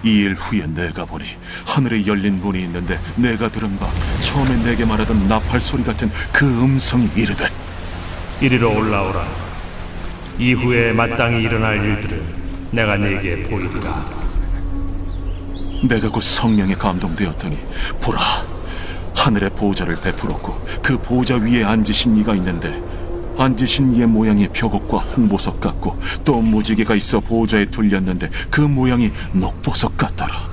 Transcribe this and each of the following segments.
이 일 후에 내가 보니 하늘에 열린 문이 있는데 내가 들은 바 처음에 내게 말하던 나팔 소리 같은 그 음성이 이르되 이리로 올라오라. 이후에 마땅히 일어날 일들을 내가 네게 보이리라. 내가 곧 성령에 감동되었더니 보라, 하늘의 보좌를 베풀었고 그 보좌 위에 앉으신 이가 있는데 앉으신 이의 모양이 벽옥과 홍보석 같고 또 무지개가 있어 보좌에 둘렸는데 그 모양이 녹보석 같더라.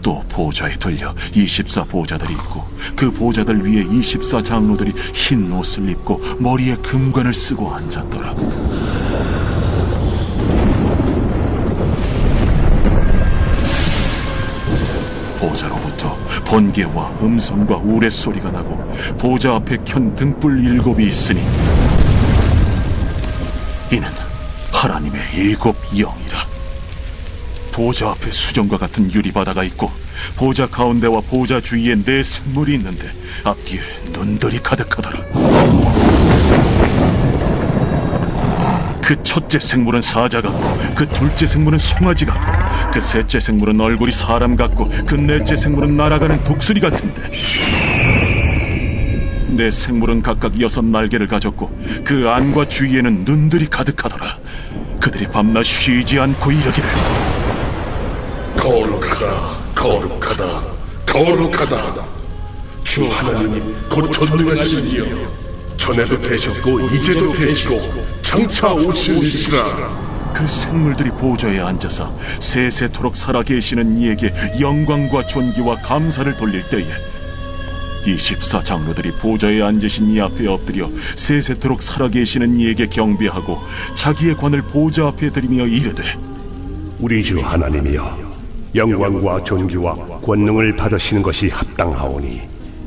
또 보좌에 둘려 24 보좌들이 있고 그 보좌들 위에 24 장로들이 흰 옷을 입고 머리에 금관을 쓰고 앉았더라. 보좌로부터 번개와 음성과 우레소리가 나고 보좌 앞에 켠 등불 7이 있으니 이는 하나님의 7 영이라. 보좌 앞에 수정과 같은 유리바다가 있고 보좌 가운데와 보좌 주위에 4 생물이 있는데 앞뒤에 눈들이 가득하더라. 그 첫째 생물은 사자 같고 그 둘째 생물은 송아지 같고 그 셋째 생물은 얼굴이 사람 같고 그 넷째 생물은 날아가는 독수리 같은데 4 생물은 각각 6 날개를 가졌고 그 안과 주위에는 눈들이 가득하더라. 그들이 밤낮 쉬지 않고 이르기를 거룩하다, 거룩하다, 거룩하다. 주 하나님 곧 전능하신 이여, 전에도 되셨고 이제도 되시고 장차 오시리시라. 그 생물들이 보좌에 앉아서 세세토록 살아계시는 이에게 영광과 존귀와 감사를 돌릴 때에 24 장로들이 보좌에 앉으신 이 앞에 엎드려 세세토록 살아계시는 이에게 경배하고 자기의 관을 보좌 앞에 들이며 이르되 우리 주 하나님이여, 영광과 존귀와 권능을 받으시는 것이 합당하오니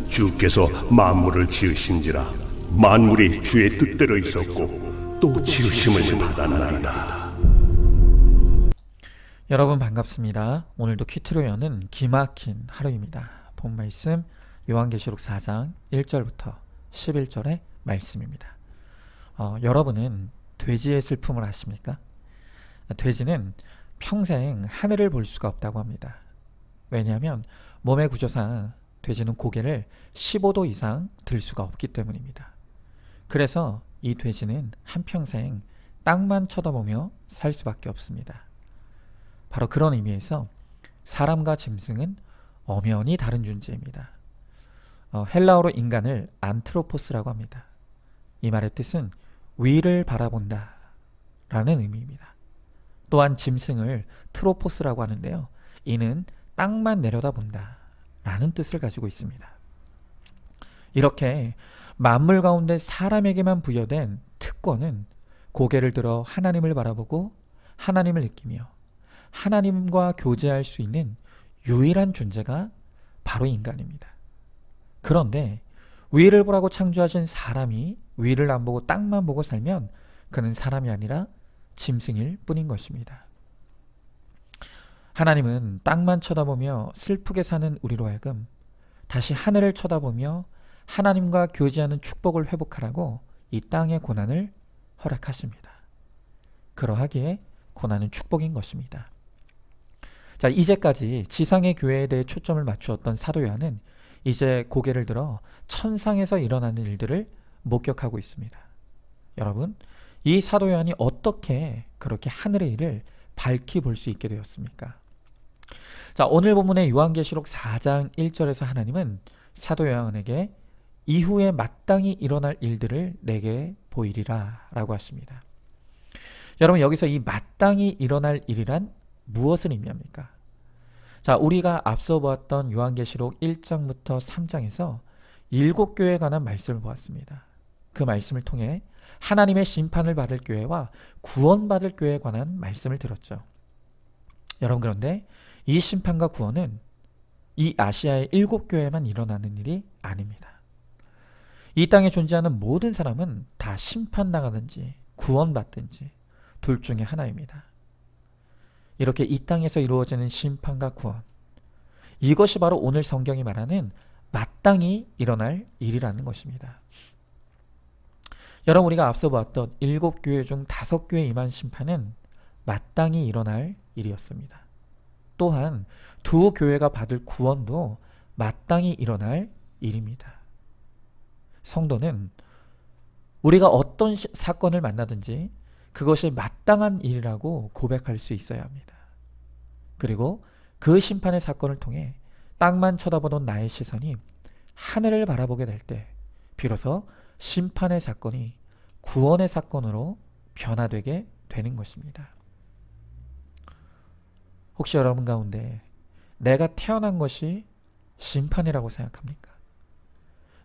주께서 만물을 지으신지라 만물이 주의 뜻대로 있었고 또 지으심을 받았나이다. 여러분 반갑습니다. 오늘도 퀴트로 여는 기막힌 하루입니다. 본 말씀 요한계시록 4장 1절부터 11절의 말씀입니다. 여러분은 돼지의 슬픔을 아십니까? 돼지는 평생 하늘을 볼 수가 없다고 합니다. 왜냐하면 몸의 구조상 돼지는 고개를 15도 이상 들 수가 없기 때문입니다. 그래서 이 돼지는 한평생 땅만 쳐다보며 살 수밖에 없습니다. 바로 그런 의미에서 사람과 짐승은 엄연히 다른 존재입니다. 헬라어로 인간을 안트로포스라고 합니다. 이 말의 뜻은 위를 바라본다 라는 의미입니다. 또한 짐승을 트로포스라고 하는데요, 이는 땅만 내려다본다 라는 뜻을 가지고 있습니다. 이렇게 만물 가운데 사람에게만 부여된 특권은 고개를 들어 하나님을 바라보고 하나님을 느끼며 하나님과 교제할 수 있는 유일한 존재가 바로 인간입니다. 그런데 위를 보라고 창조하신 사람이 위를 안 보고 땅만 보고 살면 그는 사람이 아니라 짐승일 뿐인 것입니다. 하나님은 땅만 쳐다보며 슬프게 사는 우리로 하여금 다시 하늘을 쳐다보며 하나님과 교제하는 축복을 회복하라고 이 땅의 고난을 허락하십니다. 그러하기에 고난은 축복인 것입니다. 자, 이제까지 지상의 교회에 대해 초점을 맞추었던 사도 요한은 이제 고개를 들어 천상에서 일어나는 일들을 목격하고 있습니다. 여러분, 이 사도 요한이 어떻게 그렇게 하늘의 일을 밝히 볼 수 있게 되었습니까? 자, 오늘 본문의 요한계시록 4장 1절에서 하나님은 사도 요한에게 이후에 마땅히 일어날 일들을 내게 보이리라 라고 하십니다. 여러분, 여기서 이 마땅히 일어날 일이란 무엇을 의미합니까? 자, 우리가 앞서 보았던 요한계시록 1장부터 3장에서 7교회에 관한 말씀을 보았습니다. 그 말씀을 통해 하나님의 심판을 받을 교회와 구원받을 교회에 관한 말씀을 들었죠. 여러분, 그런데 이 심판과 구원은 이 아시아의 7교회에만 일어나는 일이 아닙니다. 이 땅에 존재하는 모든 사람은 다 심판당하든지 구원받든지 둘 중에 하나입니다. 이렇게 이 땅에서 이루어지는 심판과 구원, 이것이 바로 오늘 성경이 말하는 마땅히 일어날 일이라는 것입니다. 여러분, 우리가 앞서 보았던 7교회 중 5교회에 임한 심판은 마땅히 일어날 일이었습니다. 또한 두 교회가 받을 구원도 마땅히 일어날 일입니다. 성도는 우리가 어떤 사건을 만나든지 그것이 마땅한 일이라고 고백할 수 있어야 합니다. 그리고 그 심판의 사건을 통해 땅만 쳐다보던 나의 시선이 하늘을 바라보게 될 때 비로소 심판의 사건이 구원의 사건으로 변화되게 되는 것입니다. 혹시 여러분 가운데 내가 태어난 것이 심판이라고 생각합니까?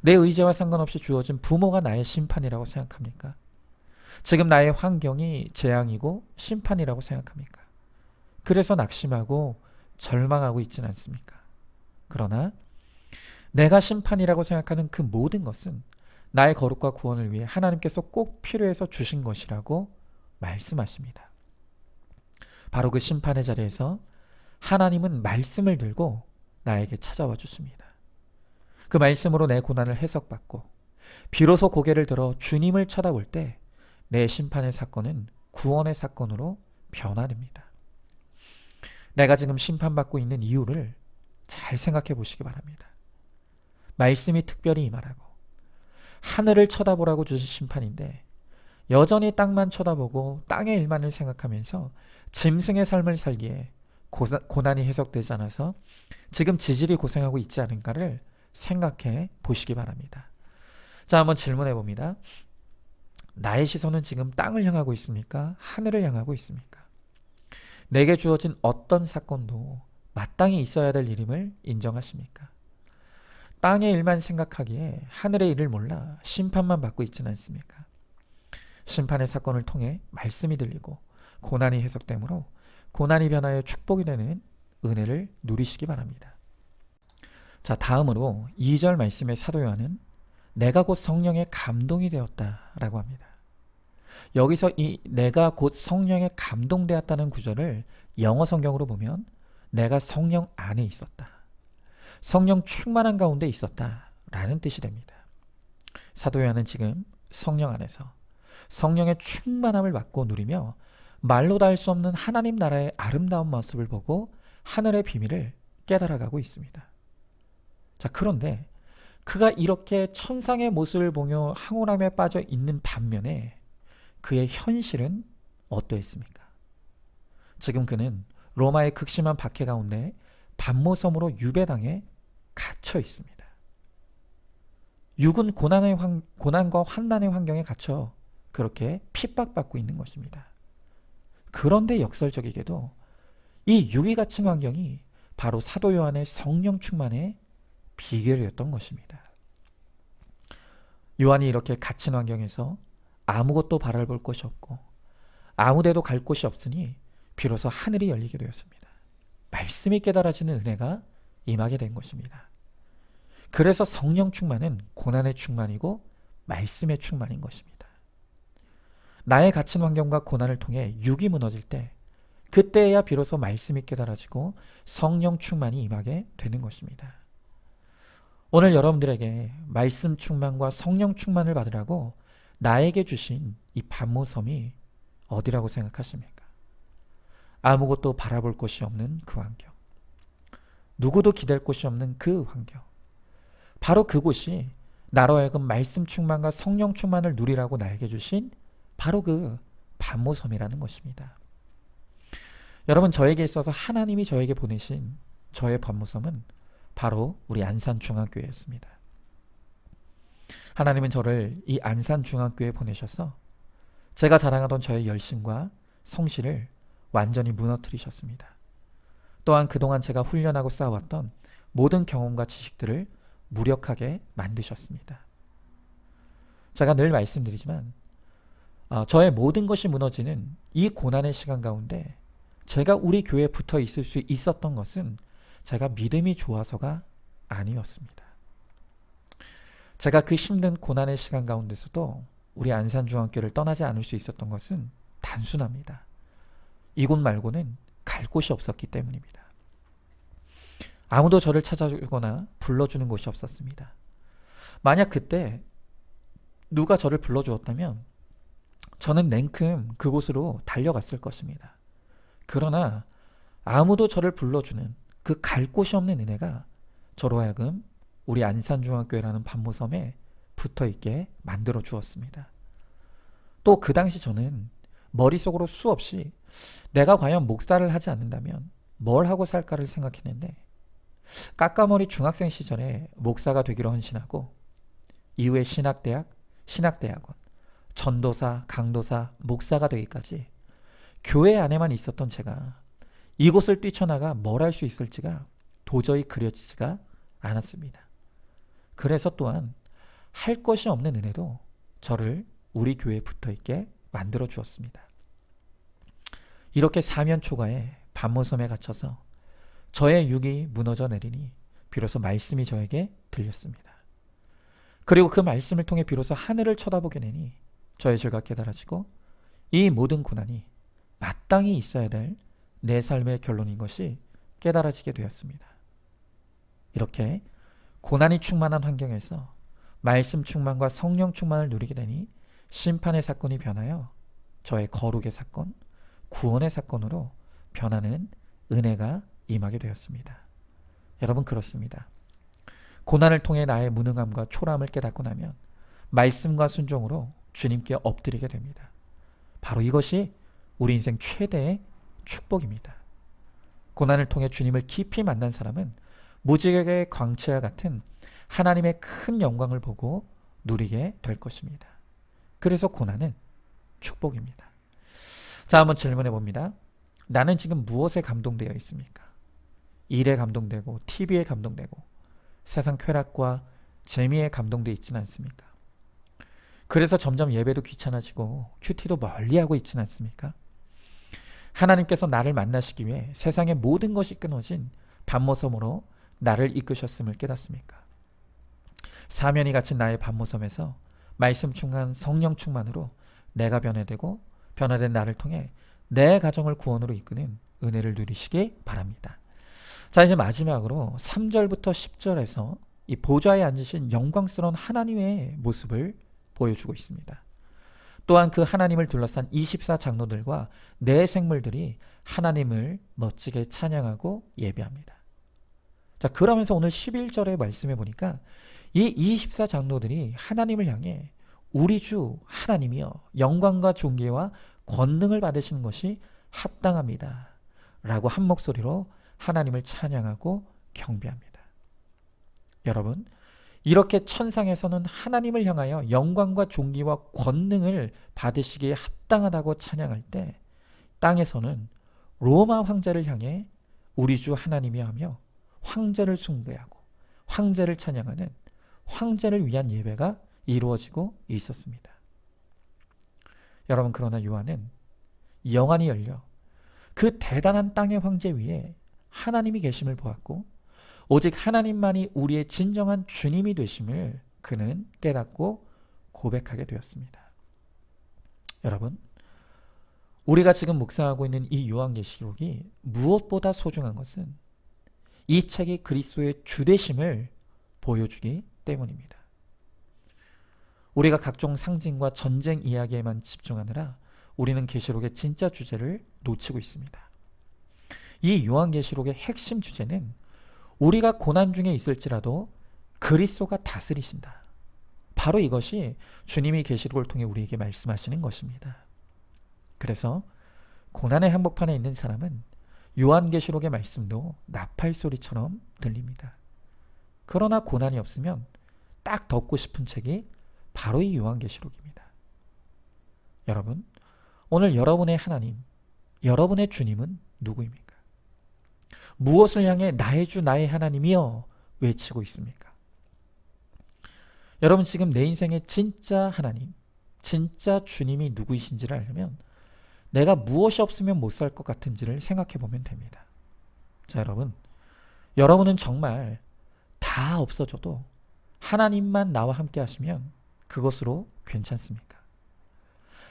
내 의지와 상관없이 주어진 부모가 나의 심판이라고 생각합니까? 지금 나의 환경이 재앙이고 심판이라고 생각합니까? 그래서 낙심하고 절망하고 있지는 않습니까? 그러나 내가 심판이라고 생각하는 그 모든 것은 나의 거룩과 구원을 위해 하나님께서 꼭 필요해서 주신 것이라고 말씀하십니다. 바로 그 심판의 자리에서 하나님은 말씀을 들고 나에게 찾아와 주십니다. 그 말씀으로 내 고난을 해석받고 비로소 고개를 들어 주님을 쳐다볼 때 내 심판의 사건은 구원의 사건으로 변화됩니다. 내가 지금 심판받고 있는 이유를 잘 생각해 보시기 바랍니다. 말씀이 특별히 임하라고 하늘을 쳐다보라고 주신 심판인데 여전히 땅만 쳐다보고 땅의 일만을 생각하면서 짐승의 삶을 살기에 고난이 해석되지 않아서 지금 지질이 고생하고 있지 않은가를 생각해 보시기 바랍니다. 자, 한번 질문해 봅니다. 나의 시선은 지금 땅을 향하고 있습니까? 하늘을 향하고 있습니까? 내게 주어진 어떤 사건도 마땅히 있어야 될 일임을 인정하십니까? 땅의 일만 생각하기에 하늘의 일을 몰라 심판만 받고 있지는 않습니까? 심판의 사건을 통해 말씀이 들리고 고난이 해석되므로 고난이 변하여 축복이 되는 은혜를 누리시기 바랍니다. 자, 다음으로 2절 말씀의 사도 요한은 내가 곧 성령의 감동이 되었다라고 합니다. 여기서 이 내가 곧 성령에 감동되었다는 구절을 영어 성경으로 보면 내가 성령 안에 있었다. 성령 충만한 가운데 있었다라는 뜻이 됩니다. 사도 요한은 지금 성령 안에서 성령의 충만함을 받고 누리며 말로 다 할 수 없는 하나님 나라의 아름다운 모습을 보고 하늘의 비밀을 깨달아가고 있습니다. 자, 그런데 그가 이렇게 천상의 모습을 보며 황홀함에 빠져 있는 반면에 그의 현실은 어떠했습니까? 지금 그는 로마의 극심한 박해 가운데 반모섬으로 유배당해 갇혀 있습니다. 육은 고난과 환난의 환경에 갇혀 그렇게 핍박받고 있는 것입니다. 그런데 역설적이게도 이 육이 갇힌 환경이 바로 사도 요한의 성령 충만의 비결이었던 것입니다. 요한이 이렇게 갇힌 환경에서 아무것도 바라볼 곳이 없고 아무데도 갈 곳이 없으니 비로소 하늘이 열리게 되었습니다. 말씀이 깨달아지는 은혜가 임하게 된 것입니다. 그래서 성령 충만은 고난의 충만이고 말씀의 충만인 것입니다. 나의 갇힌 환경과 고난을 통해 육이 무너질 때 그때야 비로소 말씀이 깨달아지고 성령 충만이 임하게 되는 것입니다. 오늘 여러분들에게 말씀 충만과 성령 충만을 받으라고 나에게 주신 이 반모섬이 어디라고 생각하십니까? 아무것도 바라볼 곳이 없는 그 환경, 누구도 기댈 곳이 없는 그 환경, 바로 그곳이 나로 하여금 말씀 충만과 성령 충만을 누리라고 나에게 주신 바로 그 반모섬이라는 것입니다. 여러분, 저에게 있어서 하나님이 저에게 보내신 저의 반모섬은 바로 우리 안산중앙교회였습니다. 하나님은 저를 이 안산중앙교회에 보내셔서 제가 자랑하던 저의 열심과 성실을 완전히 무너뜨리셨습니다. 또한 그동안 제가 훈련하고 쌓아왔던 모든 경험과 지식들을 무력하게 만드셨습니다. 제가 늘 말씀드리지만 저의 모든 것이 무너지는 이 고난의 시간 가운데 제가 우리 교회에 붙어 있을 수 있었던 것은 제가 믿음이 좋아서가 아니었습니다. 제가 그 힘든 고난의 시간 가운데서도 우리 안산중앙교회를 떠나지 않을 수 있었던 것은 단순합니다. 이곳 말고는 갈 곳이 없었기 때문입니다. 아무도 저를 찾아주거나 불러주는 곳이 없었습니다. 만약 그때 누가 저를 불러주었다면 저는 냉큼 그곳으로 달려갔을 것입니다. 그러나 아무도 저를 불러주는 그 갈 곳이 없는 은혜가 저로 하여금 우리 안산중학교라는 반모섬에 붙어있게 만들어 주었습니다. 또 그 당시 저는 머릿속으로 수없이 내가 과연 목사를 하지 않는다면 뭘 하고 살까를 생각했는데, 까까머리 중학생 시절에 목사가 되기로 헌신하고 이후에 신학대학, 신학대학원, 전도사, 강도사, 목사가 되기까지 교회 안에만 있었던 제가 이곳을 뛰쳐나가 뭘 할 수 있을지가 도저히 그려지지가 않았습니다. 그래서 또한 할 것이 없는 은혜도 저를 우리 교회에 붙어있게 만들어 주었습니다. 이렇게 사면초가에 반모섬에 갇혀서 저의 육이 무너져 내리니 비로소 말씀이 저에게 들렸습니다. 그리고 그 말씀을 통해 비로소 하늘을 쳐다보게 되니 저의 죄가 깨달아지고 이 모든 고난이 마땅히 있어야 될 내 삶의 결론인 것이 깨달아지게 되었습니다. 이렇게 고난이 충만한 환경에서 말씀 충만과 성령 충만을 누리게 되니 심판의 사건이 변하여 저의 거룩의 사건, 구원의 사건으로 변하는 은혜가 임하게 되었습니다. 여러분, 그렇습니다. 고난을 통해 나의 무능함과 초라함을 깨닫고 나면 말씀과 순종으로 주님께 엎드리게 됩니다. 바로 이것이 우리 인생 최대의 축복입니다. 고난을 통해 주님을 깊이 만난 사람은 무지개의 광채와 같은 하나님의 큰 영광을 보고 누리게 될 것입니다. 그래서 고난은 축복입니다. 자, 한번 질문해 봅니다. 나는 지금 무엇에 감동되어 있습니까? 일에 감동되고 TV에 감동되고 세상 쾌락과 재미에 감동되어 있지는 않습니까? 그래서 점점 예배도 귀찮아지고 큐티도 멀리하고 있지는 않습니까? 하나님께서 나를 만나시기 위해 세상의 모든 것이 끊어진 반모섬으로 나를 이끄셨음을 깨닫습니까? 사면이 갇힌 나의 반모섬에서 말씀 충만, 성령 충만으로 내가 변화되고 변화된 나를 통해 내 가정을 구원으로 이끄는 은혜를 누리시기 바랍니다. 자, 이제 마지막으로 3절부터 10절에서 이 보좌에 앉으신 영광스러운 하나님의 모습을 보여주고 있습니다. 또한 그 하나님을 둘러싼 24장로들과 네 생물들이 하나님을 멋지게 찬양하고 예배합니다. 자, 그러면서 오늘 11절에 말씀해 보니까 이 24장로들이 하나님을 향해 우리 주 하나님이여 영광과 존귀와 권능을 받으시는 것이 합당합니다 라고 한 목소리로 하나님을 찬양하고 경배합니다. 여러분, 이렇게 천상에서는 하나님을 향하여 영광과 존귀와 권능을 받으시기에 합당하다고 찬양할 때, 땅에서는 로마 황제를 향해 우리 주 하나님이 하며 황제를 숭배하고 황제를 찬양하는 황제를 위한 예배가 이루어지고 있었습니다. 여러분, 그러나 요한은 영안이 열려 그 대단한 땅의 황제 위에 하나님이 계심을 보았고 오직 하나님만이 우리의 진정한 주님이 되심을 그는 깨닫고 고백하게 되었습니다. 여러분, 우리가 지금 묵상하고 있는 이 요한계시록이 무엇보다 소중한 것은 이 책이 그리스도의 주되심을 보여주기 때문입니다. 우리가 각종 상징과 전쟁 이야기에만 집중하느라 우리는 계시록의 진짜 주제를 놓치고 있습니다. 이 요한계시록의 핵심 주제는 우리가 고난 중에 있을지라도 그리스도가 다스리신다. 바로 이것이 주님이 계시록을 통해 우리에게 말씀하시는 것입니다. 그래서 고난의 한복판에 있는 사람은 요한계시록의 말씀도 나팔 소리처럼 들립니다. 그러나 고난이 없으면 딱 덮고 싶은 책이 바로 이 요한계시록입니다. 여러분, 오늘 여러분의 하나님, 여러분의 주님은 누구입니까? 무엇을 향해 나의 주 나의 하나님이여 외치고 있습니까? 여러분, 지금 내 인생의 진짜 하나님, 진짜 주님이 누구이신지를 알려면 내가 무엇이 없으면 못 살 것 같은지를 생각해 보면 됩니다. 자, 여러분은 정말 다 없어져도 하나님만 나와 함께 하시면 그것으로 괜찮습니까?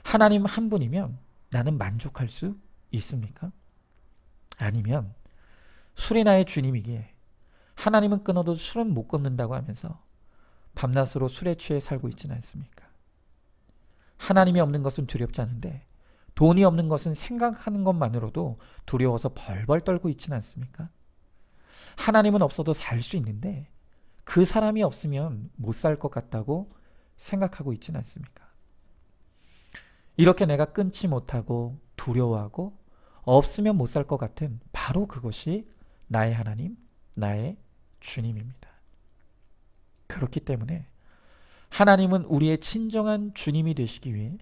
하나님 한 분이면 나는 만족할 수 있습니까? 아니면 술이 나의 주님이기에 하나님은 끊어도 술은 못 끊는다고 하면서 밤낮으로 술에 취해 살고 있지는 않습니까? 하나님이 없는 것은 두렵지 않은데 돈이 없는 것은 생각하는 것만으로도 두려워서 벌벌 떨고 있지는 않습니까? 하나님은 없어도 살 수 있는데 그 사람이 없으면 못 살 것 같다고 생각하고 있지는 않습니까? 이렇게 내가 끊지 못하고 두려워하고 없으면 못 살 것 같은 바로 그것이 나의 하나님, 나의 주님입니다. 그렇기 때문에 하나님은 우리의 친정한 주님이 되시기 위해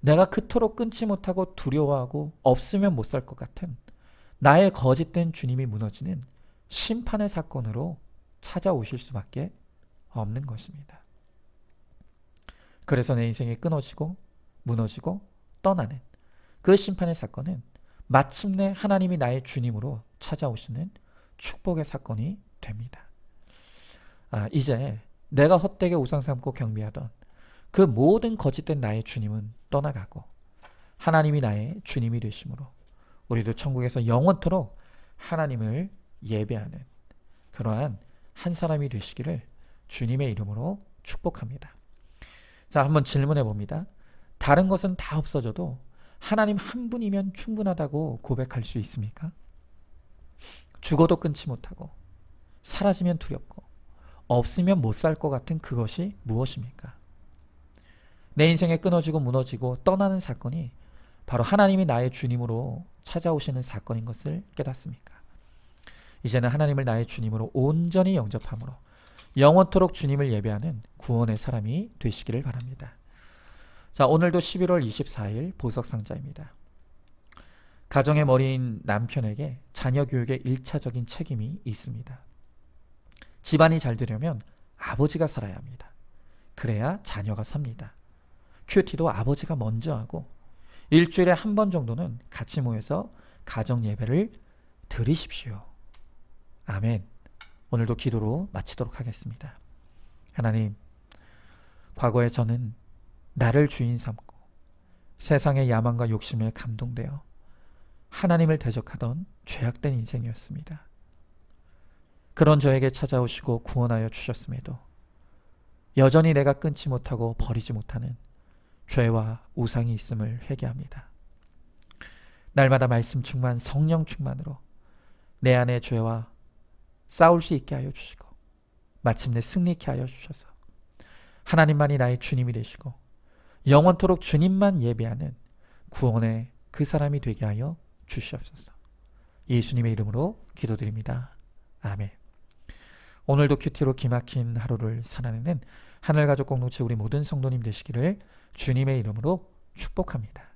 내가 그토록 끊지 못하고 두려워하고 없으면 못 살 것 같은 나의 거짓된 주님이 무너지는 심판의 사건으로 찾아오실 수밖에 없는 것입니다. 그래서 내 인생이 끊어지고 무너지고 떠나는 그 심판의 사건은 마침내 하나님이 나의 주님으로 찾아오시는 축복의 사건이 됩니다. 이제 내가 헛되게 우상 삼고 경배하던 그 모든 거짓된 나의 주님은 떠나가고 하나님이 나의 주님이 되심으로 우리도 천국에서 영원토록 하나님을 예배하는 그러한 한 사람이 되시기를 주님의 이름으로 축복합니다. 자, 한번 질문해 봅니다. 다른 것은 다 없어져도 하나님 한 분이면 충분하다고 고백할 수 있습니까? 죽어도 끊지 못하고 사라지면 두렵고 없으면 못 살 것 같은 그것이 무엇입니까? 내 인생에 끊어지고 무너지고 떠나는 사건이 바로 하나님이 나의 주님으로 찾아오시는 사건인 것을 깨닫습니까? 이제는 하나님을 나의 주님으로 온전히 영접함으로 영원토록 주님을 예배하는 구원의 사람이 되시기를 바랍니다. 자, 오늘도 11월 24일 보석상자입니다. 가정의 머리인 남편에게 자녀 교육에 1차적인 책임이 있습니다. 집안이 잘 되려면 아버지가 살아야 합니다. 그래야 자녀가 삽니다. 큐티도 아버지가 먼저 하고 일주일에 한 번 정도는 같이 모여서 가정 예배를 드리십시오. 아멘. 오늘도 기도로 마치도록 하겠습니다. 하나님, 과거에 저는 나를 주인 삼고 세상의 야망과 욕심에 감동되어 하나님을 대적하던 죄악된 인생이었습니다. 그런 저에게 찾아오시고 구원하여 주셨음에도 여전히 내가 끊지 못하고 버리지 못하는 죄와 우상이 있음을 회개합니다. 날마다 말씀 충만, 성령 충만으로 내 안의 죄와 싸울 수 있게 하여 주시고 마침내 승리케 하여 주셔서 하나님만이 나의 주님이 되시고 영원토록 주님만 예배하는 구원의 그 사람이 되게 하여 주시옵소서. 예수님의 이름으로 기도드립니다. 아멘. 오늘도 큐티로 기막힌 하루를 살아내는 하늘가족 공동체 우리 모든 성도님 되시기를 주님의 이름으로 축복합니다.